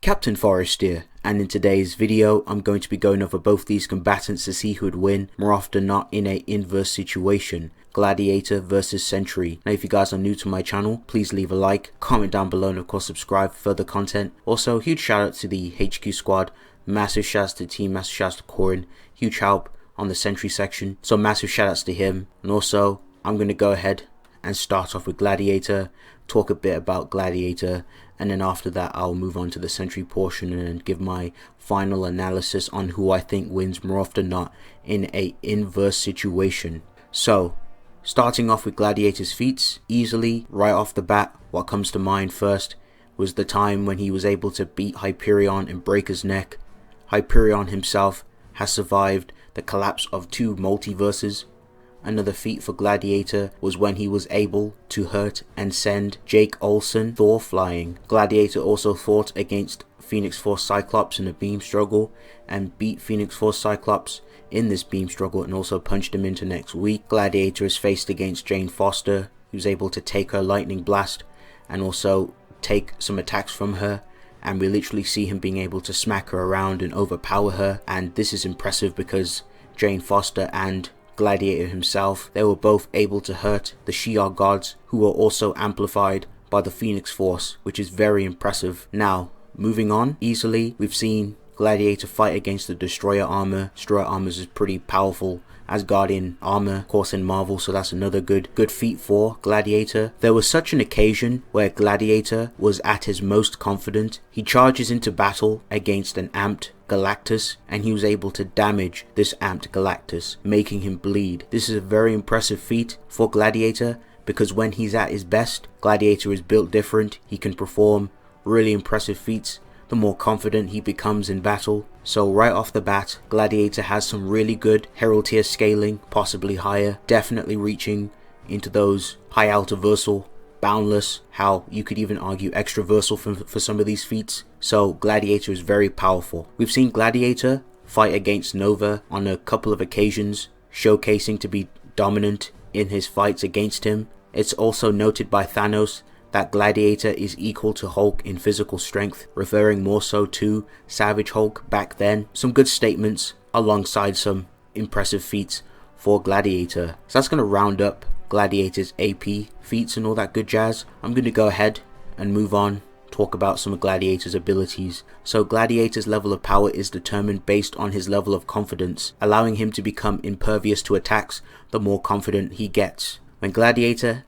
Captain Forest here, and in today's video I'm going to be going over both these combatants to see who would win more often not in a inverse situation. Gladiator versus Sentry. Now if you guys are new to my channel, please leave a like, comment down below, and of course subscribe for further content. Also huge shout out to the HQ squad, massive shouts to the team, massive shouts to Korin, huge help on the Sentry section, so massive shout outs to him. And also I'm going to go ahead and start off with Gladiator, talk a bit about Gladiator, and then after that I'll move on to the Sentry portion and give my final analysis on who I think wins more often not in a inverse situation. So starting off with Gladiator's feats, easily right off the bat what comes to mind first was the time when he was able to beat Hyperion and break his neck. Hyperion himself has survived the collapse of 2 multiverses. Another feat for Gladiator was when he was able to hurt and send Jake Olsen Thor flying. Gladiator also fought against Phoenix Force Cyclops in a beam struggle and beat Phoenix Force Cyclops in this beam struggle and also punched him into next week. Gladiator is faced against Jane Foster, who's able to take her lightning blast and also take some attacks from her, and we literally see him being able to smack her around and overpower her. And this is impressive because Jane Foster and Gladiator himself, they were both able to hurt the Shi'ar gods, who were also amplified by the Phoenix Force, which is very impressive. Now moving on, easily we've seen Gladiator fight against the Destroyer armor. Destroyer armor is pretty powerful Asgardian armor, of course, in Marvel, so that's another good feat for Gladiator. There was such an occasion where Gladiator was at his most confident. He charges into battle against an amped Galactus, and he was able to damage this amped Galactus, making him bleed. This is a very impressive feat for Gladiator because when he's at his best, Gladiator is built different. He can perform really impressive feats the more confident he becomes in battle. So right off the bat, Gladiator has some really good Herald tier scaling, possibly higher, definitely reaching into those high Altiversal, Boundless, how you could even argue Extraversal for some of these feats. So Gladiator is very powerful. We've seen Gladiator fight against Nova on a couple of occasions, showcasing to be dominant in his fights against him. It's also noted by Thanos that Gladiator is equal to Hulk in physical strength, referring more so to Savage Hulk back then. Some good statements alongside some impressive feats for Gladiator. So that's going to round up Gladiator's AP feats and all that good jazz. I'm going to go ahead and move on, talk about some of Gladiator's abilities. So Gladiator's level of power is determined based on his level of confidence, allowing him to become impervious to attacks the more confident he gets. When Gladiator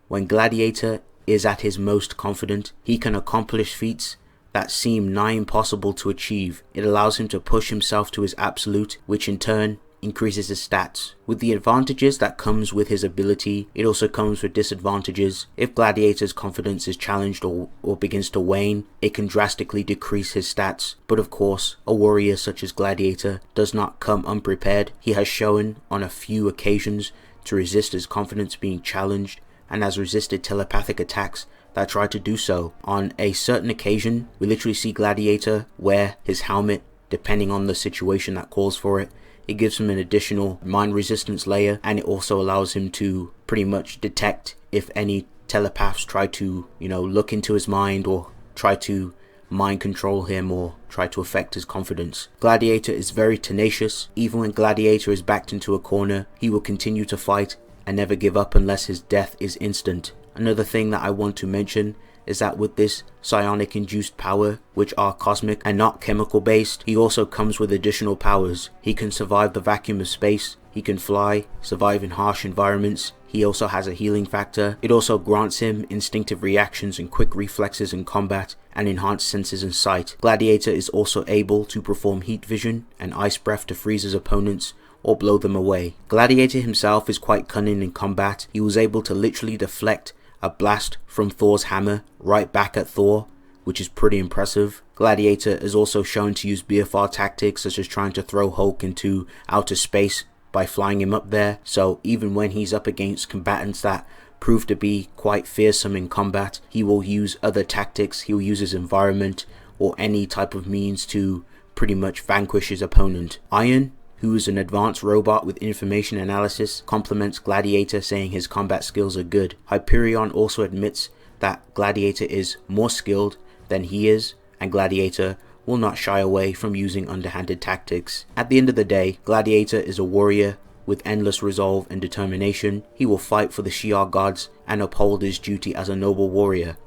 is at his most confident, he can accomplish feats that seem nigh impossible to achieve. It allows him to push himself to his absolute, which in turn increases his stats. With the advantages that comes with his ability, it also comes with disadvantages. If Gladiator's confidence is challenged or begins to wane, it can drastically decrease his stats. But of course, a warrior such as Gladiator does not come unprepared. He has shown on a few occasions to resist his confidence being challenged, and has resisted telepathic attacks that try to do so. On a certain occasion, we literally see Gladiator wear his helmet depending on the situation that calls for it. It gives him an additional mind resistance layer, and it also allows him to pretty much detect if any telepaths try to, look into his mind or try to mind control him or try to affect his confidence. Gladiator is very tenacious. Even when Gladiator is backed into a corner, he will continue to fight and never give up unless his death is instant. Another thing that I want to mention is that with this psionic induced power, which are cosmic and not chemical based, he also comes with additional powers. He can survive the vacuum of space, he can fly, survive in harsh environments. He also has a healing factor. It also grants him instinctive reactions and quick reflexes in combat and enhanced senses and sight. Gladiator is also able to perform heat vision and ice breath to freeze his opponents or blow them away. Gladiator himself is quite cunning in combat. He was able to literally deflect a blast from Thor's hammer right back at Thor, which is pretty impressive. Gladiator is also shown to use BFR tactics, such as trying to throw Hulk into outer space by flying him up there. So even when he's up against combatants that prove to be quite fearsome in combat, he will use other tactics. He will use his environment or any type of means to pretty much vanquish his opponent. Iron, who is an advanced robot with information analysis, compliments Gladiator, saying his combat skills are good. Hyperion also admits that Gladiator is more skilled than he is, and Gladiator will not shy away from using underhanded tactics. At the end of the day, Gladiator is a warrior with endless resolve and determination. He will fight for the Shi'ar gods and uphold his duty as a noble warrior.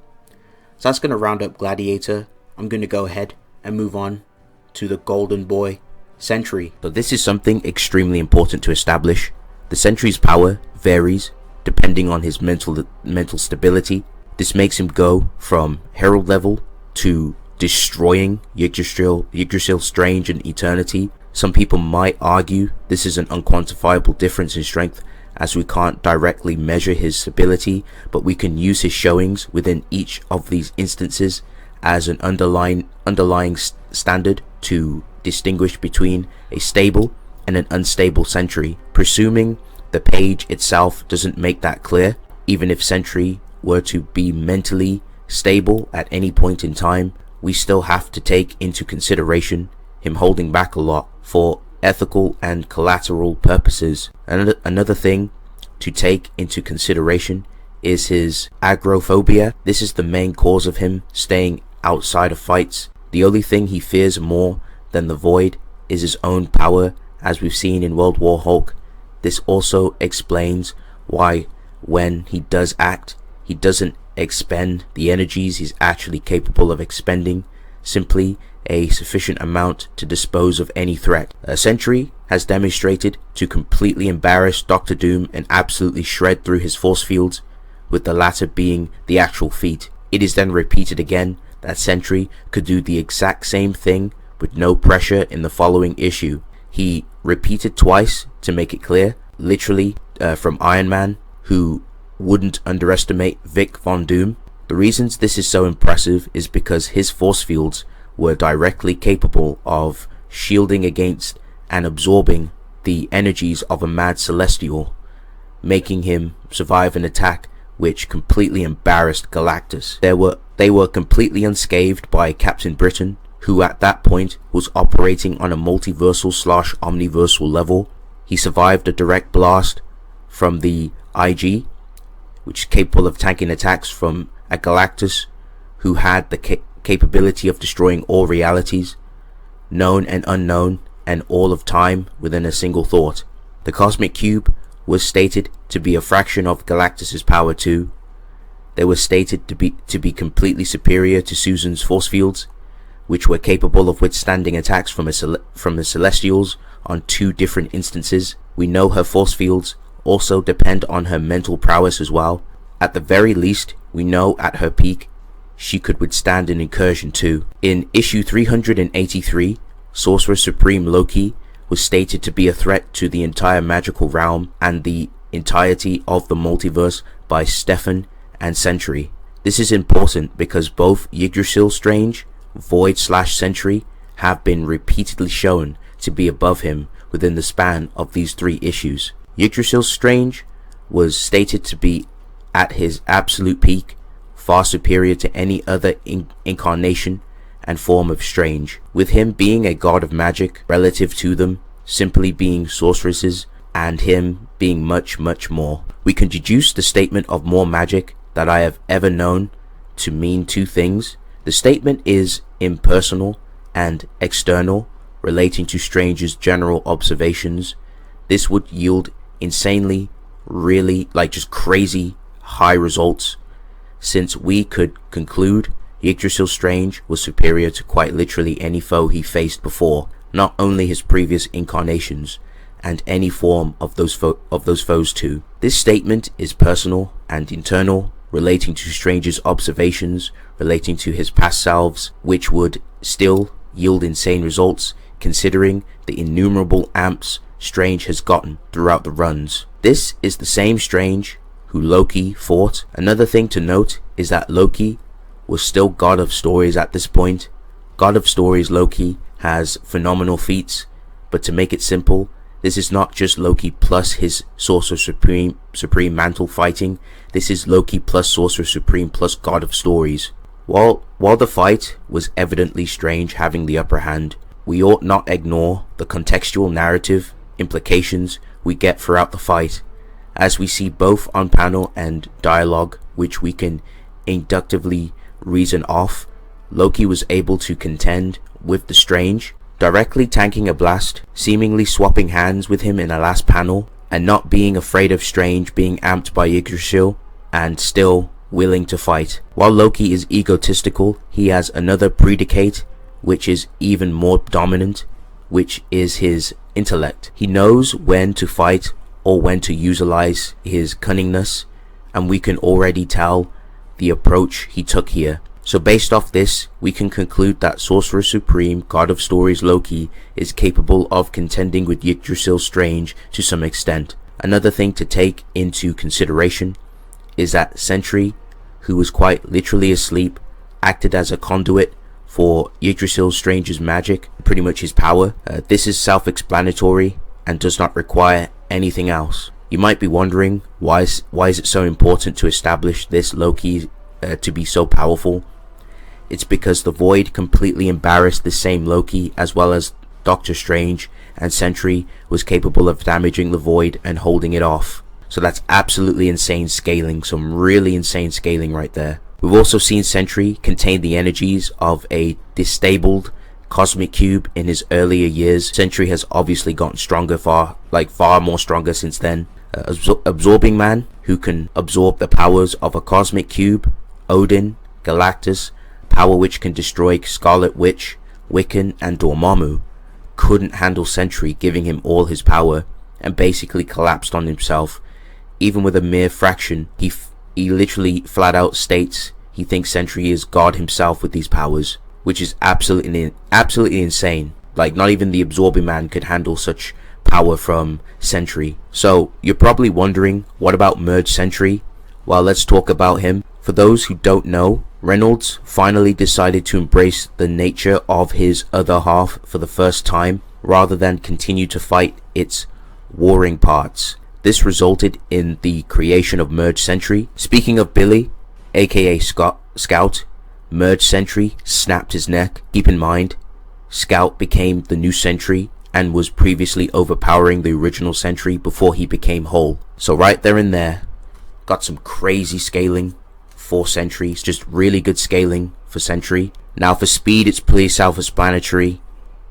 So that's going to round up Gladiator. I'm going to go ahead and move on to the golden boy, Sentry. So this is something extremely important to establish. The Sentry's power varies depending on his mental stability. This makes him go from Herald level to destroying Yggdrasil, Strange, and Eternity. Some people might argue this is an unquantifiable difference in strength, as we can't directly measure his ability, but we can use his showings within each of these instances as an underlying standard to distinguish between a stable and an unstable Sentry. Presuming the page itself doesn't make that clear, even if Sentry were to be mentally stable at any point in time, we still have to take into consideration him holding back a lot for ethical and collateral purposes. Another thing to take into consideration is his agoraphobia. This is the main cause of him staying outside of fights. The only thing he fears more than the void is his own power, as we've seen in World War Hulk. This also explains why when he does act, he doesn't expend the energies he's actually capable of expending, simply a sufficient amount to dispose of any threat. A Sentry has demonstrated to completely embarrass Dr. Doom and absolutely shred through his force fields, with the latter being the actual feat. It is then repeated again that Sentry could do the exact same thing with no pressure in the following issue. He repeated twice to make it clear, literally from Iron Man, who wouldn't underestimate Vic Von Doom. The reasons this is so impressive is because his force fields were directly capable of shielding against and absorbing the energies of a mad celestial, making him survive an attack which completely embarrassed Galactus. They were completely unscathed by Captain Britain, who at that point was operating on a multiversal/omniversal level. He survived a direct blast from the IG, which is capable of tanking attacks from a Galactus who had the capability of destroying all realities, known and unknown, and all of time within a single thought. The Cosmic Cube was stated to be a fraction of Galactus's power too. They were stated to be completely superior to Susan's force fields, which were capable of withstanding attacks from the Celestials on 2 different instances. We know her force fields also depend on her mental prowess as well. At the very least, we know at her peak she could withstand an incursion too. In issue 383, Sorcerer Supreme Loki was stated to be a threat to the entire magical realm and the entirety of the multiverse by Stefan and Sentry. This is important because both Yggdrasil Strange, Void/Sentry have been repeatedly shown to be above him within the span of these 3 issues. Yggdrasil Strange was stated to be at his absolute peak, far superior to any other incarnation and form of Strange, with him being a god of magic relative to them simply being sorceresses, and him being much more. We can deduce the statement of more magic that I have ever known to mean 2 things. The statement is impersonal and external, relating to Strange's general observations. This would yield insanely, really, just crazy high results, since we could conclude Yggdrasil Strange was superior to quite literally any foe he faced before, not only his previous incarnations, and any form of those foes too. This statement is personal and internal, relating to Strange's observations, relating to his past selves, which would still yield insane results, considering the innumerable amps Strange has gotten throughout the runs. This is the same Strange who Loki fought. Another thing to note is that Loki was still God of Stories at this point. God of Stories Loki has phenomenal feats, but to make it simple, this is not just Loki plus his Sorcerer Supreme mantle fighting. This is Loki plus Sorcerer Supreme plus God of Stories. While the fight was evidently Strange having the upper hand, we ought not ignore the contextual narrative implications we get throughout the fight, as we see both on panel and dialogue, which we can inductively reason off. Loki was able to contend with the Strange, directly tanking a blast, seemingly swapping hands with him in a last panel, and not being afraid of Strange being amped by Yggdrasil, and still willing to fight. While Loki is egotistical, he has another predicate which is even more dominant, which is his intellect. He knows when to fight or when to utilize his cunningness, and we can already tell the approach he took here. So based off this, we can conclude that Sorcerer Supreme, God of Stories Loki, is capable of contending with Yggdrasil Strange to some extent. Another thing to take into consideration is that Sentry, who was quite literally asleep, acted as a conduit for Yggdrasil Strange's magic, pretty much his power. This is self-explanatory and does not require anything else. You might be wondering, why is it so important to establish this Loki to be so powerful? It's because the Void completely embarrassed the same Loki, as well as Doctor Strange, and Sentry was capable of damaging the Void and holding it off. So that's absolutely insane scaling, some really insane scaling right there. We've also seen Sentry contain the energies of a disabled cosmic cube in his earlier years. Sentry has obviously gotten stronger, far more stronger since then. Absorbing Man, who can absorb the powers of a cosmic cube, Odin, Galactus, power which can destroy Scarlet Witch, Wiccan, and Dormammu, couldn't handle Sentry, giving him all his power, and basically collapsed on himself. Even with a mere fraction, he literally flat out states he thinks Sentry is God himself with these powers, which is absolutely insane. Like, not even the Absorbing Man could handle such power from Sentry. So you're probably wondering, what about Merge Sentry? Well, let's talk about him. For those who don't know, Reynolds finally decided to embrace the nature of his other half for the first time, rather than continue to fight its warring parts. This resulted in the creation of Merge Sentry. Speaking of Billy, aka Scout, Merge Sentry snapped his neck. Keep in mind, Scout became the new Sentry and was previously overpowering the original Sentry before he became whole. So right there and there, got some crazy scaling for Sentry, just really good scaling for Sentry. Now for speed, it's pretty self-explanatory.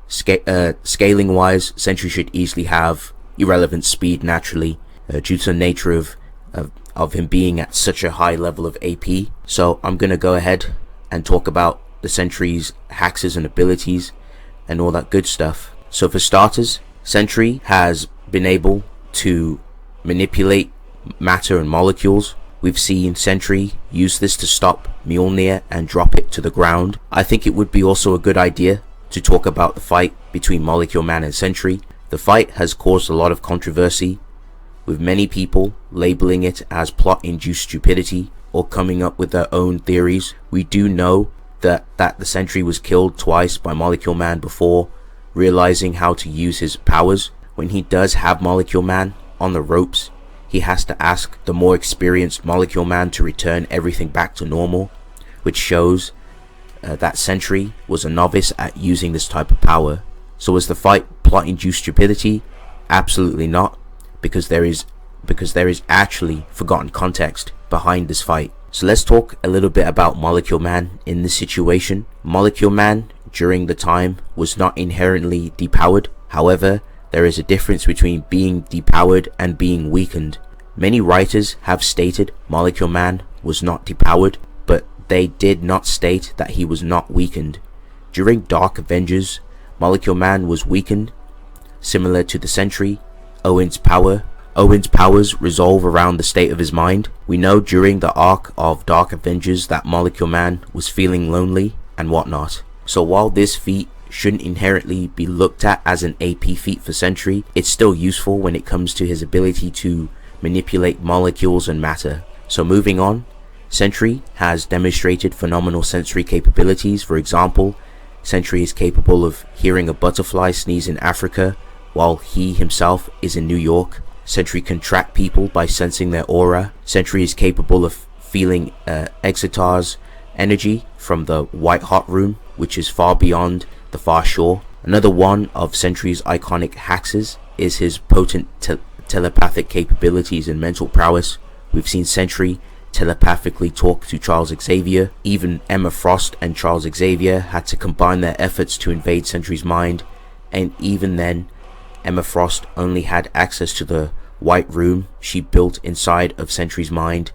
Scaling wise, Sentry should easily have irrelevant speed naturally, due to the nature of him being at such a high level of AP. So I'm gonna go ahead and talk about the Sentry's hacks and abilities and all that good stuff. So for starters, Sentry has been able to manipulate matter and molecules. We've seen Sentry use this to stop Mjolnir and drop it to the ground. I think it would be also a good idea to talk about the fight between Molecule Man and Sentry. The fight has caused a lot of controversy, with many people labeling it as plot-induced stupidity or coming up with their own theories. We do know that the Sentry was killed twice by Molecule Man before realizing how to use his powers. When he does have Molecule Man on the ropes, he has to ask the more experienced Molecule Man to return everything back to normal, which shows that Sentry was a novice at using this type of power. So was the fight plot-induced stupidity? Absolutely not, because there is actually forgotten context behind this fight. So let's talk a little bit about Molecule Man in this situation. Molecule Man during the time was not inherently depowered. However, there is a difference between being depowered and being weakened. Many writers have stated Molecule Man was not depowered, but they did not state that he was not weakened. During Dark Avengers, Molecule Man was weakened, similar to the Sentry. Owen's powers resolve around the state of his mind. We know during the arc of Dark Avengers that Molecule Man was feeling lonely and whatnot. So while this feat shouldn't inherently be looked at as an AP feat for Sentry, it's still useful when it comes to his ability to manipulate molecules and matter. So moving on, Sentry has demonstrated phenomenal sensory capabilities. For example, Sentry is capable of hearing a butterfly sneeze in Africa while he himself is in New York. Sentry can track people by sensing their aura. Sentry is capable of feeling Exetar's energy from the White Hot Room, which is far beyond the far shore. Another one of Sentry's iconic hacks is his potent telepathic capabilities and mental prowess. We've seen Sentry telepathically talk to Charles Xavier. Even Emma Frost and Charles Xavier had to combine their efforts to invade Sentry's mind, and even then, Emma Frost only had access to the white room she built inside of Sentry's mind.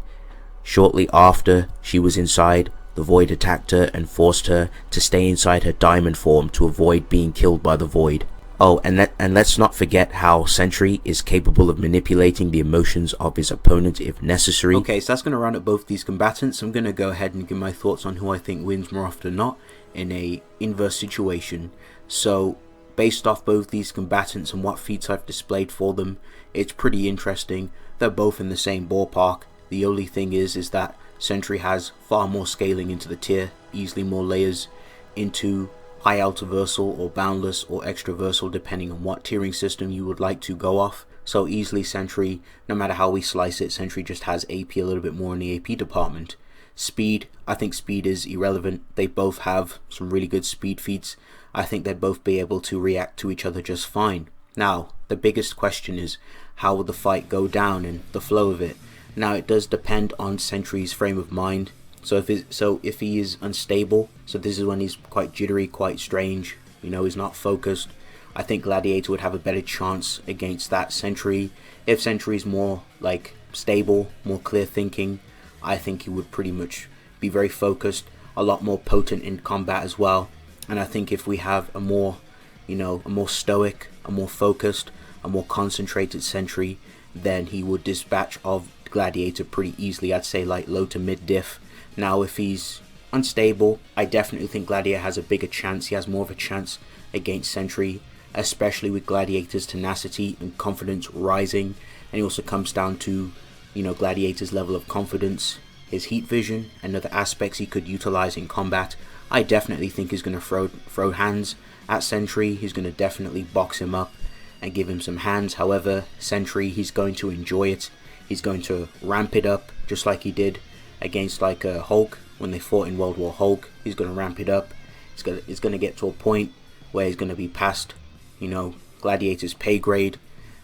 Shortly after she was inside, the Void attacked her and forced her to stay inside her diamond form to avoid being killed by the Void. Oh, and let's not forget how Sentry is capable of manipulating the emotions of his opponent if necessary. Okay, so that's going to round up both these combatants. I'm going to go ahead and give my thoughts on who I think wins more often than not in a inverse situation. So, based off both these combatants and what feats I've displayed for them, it's pretty interesting. They're both in the same ballpark. The only thing is that Sentry has far more scaling into the tier, easily more layers into high ultraversal or boundless or extraversal, depending on what tiering system you would like to go off. So easily Sentry, no matter how we slice it, Sentry just has AP a little bit more in the AP department. Speed, I think speed is irrelevant. They both have some really good speed feats. I think they'd both be able to react to each other just fine. Now, the biggest question is, how will the fight go down and the flow of it? Now, it does depend on Sentry's frame of mind. So if he is unstable, so this is when he's quite jittery, quite strange, you know, he's not focused, I think Gladiator would have a better chance against that Sentry. If Sentry's more like stable, more clear thinking, I think he would pretty much be very focused, a lot more potent in combat as well. And I think if we have a more, you know, a more stoic, a more focused, a more concentrated Sentry, then he would dispatch of Gladiator pretty easily. I'd say like low to mid diff. Now if he's unstable, I definitely think Gladiator has a bigger chance. He has more of a chance against Sentry, especially with Gladiator's tenacity and confidence rising. And it also comes down to, you know, Gladiator's level of confidence, his heat vision, and other aspects he could utilize in combat. I definitely think he's going to throw hands at Sentry. He's going to definitely box him up and give him some hands. However, Sentry, he's going to enjoy it. He's going to ramp it up just like he did against like Hulk when they fought in World War Hulk. He's going to ramp it up. It's going to get to a point where he's going to be past, you know, Gladiator's pay grade.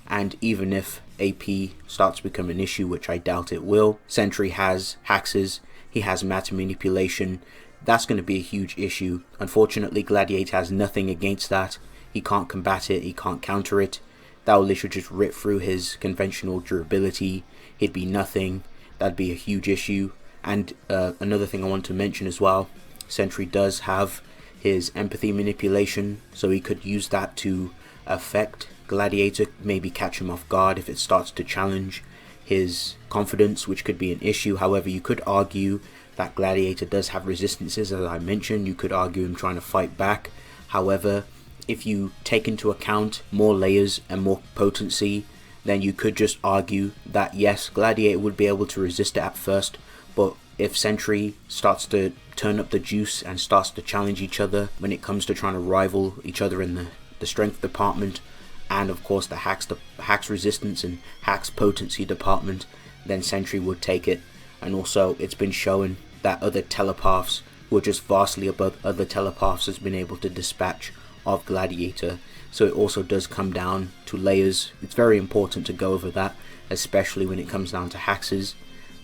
And even if AP starts to become an issue, which I doubt it will, Sentry has hexes, he has matter manipulation. That's going to be a huge issue. Unfortunately, Gladiator has nothing against that. He can't combat it, he can't counter it. That will literally just rip through his conventional durability. He'd be nothing. That'd be a huge issue. And another thing I want to mention as well, Sentry does have his empathy manipulation, so he could use that to affect Gladiator, maybe catch him off guard if it starts to challenge his confidence, which could be an issue. However, you could argue that Gladiator does have resistances, as I mentioned. You could argue him trying to fight back. However, if you take into account more layers and more potency, then you could just argue that yes, Gladiator would be able to resist it at first, but if Sentry starts to turn up the juice and starts to challenge each other when it comes to trying to rival each other in the strength department, and of course the hacks resistance and hacks potency department, then Sentry would take it. And also it's been shown that other telepaths who are just vastly above other telepaths has been able to dispatch of Gladiator. So it also does come down to layers. It's very important to go over that, especially when it comes down to hexes.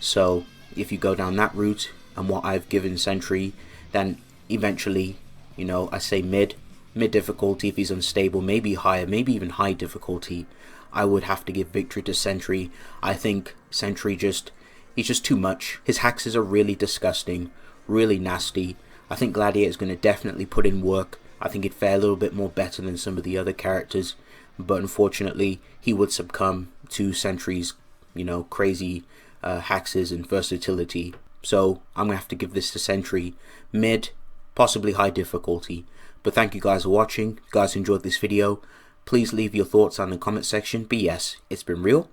So if you go down that route and what I've given Sentry, then eventually, you know, I say mid difficulty if he's unstable, maybe higher, maybe even high difficulty, I would have to give victory to Sentry. I think Sentry he's just too much. His hexes are really disgusting, really nasty. I think Gladiator is going to definitely put in work. I think he'd fare a little bit more better than some of the other characters, but unfortunately he would succumb to Sentry's, you know, crazy hexes and versatility. So I'm going to have to give this to Sentry, mid, possibly high difficulty. But thank you guys for watching. If you guys enjoyed this video, please leave your thoughts down in the comment section. But yes, it's been real.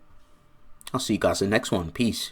I'll see you guys in the next one. Peace.